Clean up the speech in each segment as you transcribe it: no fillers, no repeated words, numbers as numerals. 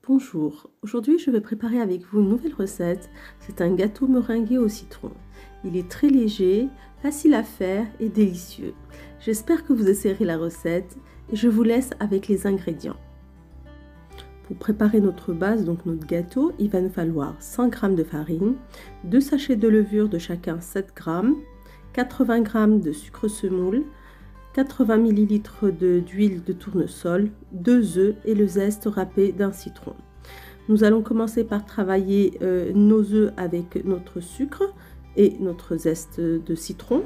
Bonjour, aujourd'hui je vais préparer avec vous une nouvelle recette. C'est un gâteau meringué au citron. Il est très léger, facile à faire et délicieux. J'espère que vous essayerez la recette et je vous laisse avec les ingrédients. Pour préparer notre base, donc notre gâteau, il va nous falloir 100 g de farine, 2 sachets de levure de chacun 7 g, 80 g de sucre semoule, 80 ml d'huile de tournesol, 2 œufs et le zeste râpé d'un citron. Nous allons commencer par travailler nos œufs avec notre sucre et notre zeste de citron.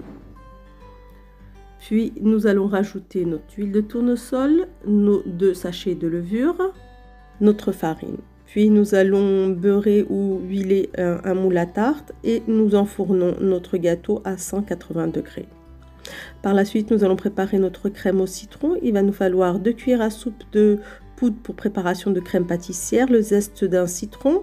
Puis nous allons rajouter notre huile de tournesol, nos 2 sachets de levure, notre farine. Puis nous allons beurrer ou huiler un moule à tarte et nous enfournons notre gâteau à 180 degrés. Par la suite, nous allons préparer notre crème au citron. Il va nous falloir 2 cuillères à soupe de poudre pour préparation de crème pâtissière, le zeste d'un citron,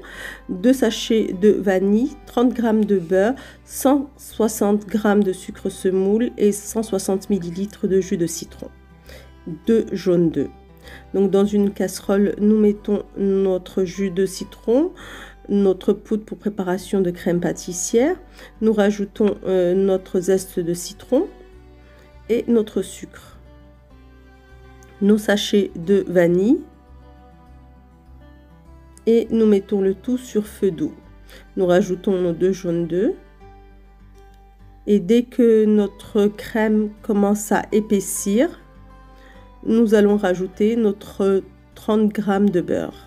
2 sachets de vanille, 30 g de beurre, 160 g de sucre semoule et 160 ml de jus de citron, 2 jaunes d'œufs. Donc dans une casserole, nous mettons notre jus de citron, notre poudre pour préparation de crème pâtissière, nous rajoutons notre zeste de citron et notre sucre, nos sachets de vanille et nous mettons le tout sur feu doux. Nous rajoutons nos 2 jaunes d'œufs et dès que notre crème commence à épaissir, nous allons rajouter notre 30 g de beurre.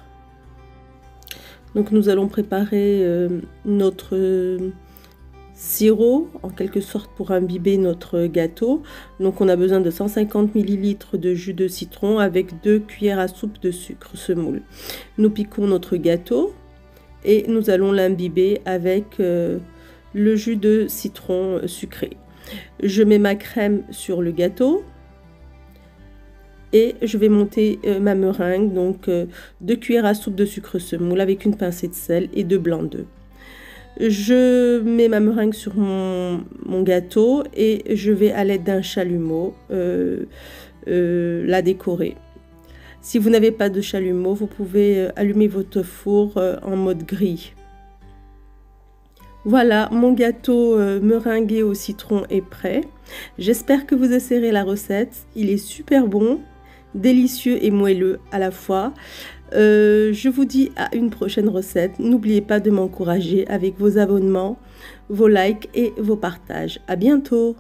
Donc nous allons préparer notre sirop en quelque sorte pour imbiber notre gâteau. Donc on a besoin de 150 ml de jus de citron avec 2 cuillères à soupe de sucre semoule. Nous piquons notre gâteau et nous allons l'imbiber avec le jus de citron sucré. Je mets ma crème sur le gâteau et je vais monter ma meringue, donc 2 cuillères à soupe de sucre semoule avec une pincée de sel et 2 blancs d'œufs. Je mets ma meringue sur mon gâteau et je vais à l'aide d'un chalumeau la décorer. Si vous n'avez pas de chalumeau, vous pouvez allumer votre four en mode grille. Voilà, mon gâteau meringué au citron est prêt. J'espère que vous essayerez la recette. Il est super bon, délicieux et moelleux à la fois. Je vous dis à une prochaine recette. N'oubliez pas de m'encourager avec vos abonnements, vos likes et vos partages. À bientôt!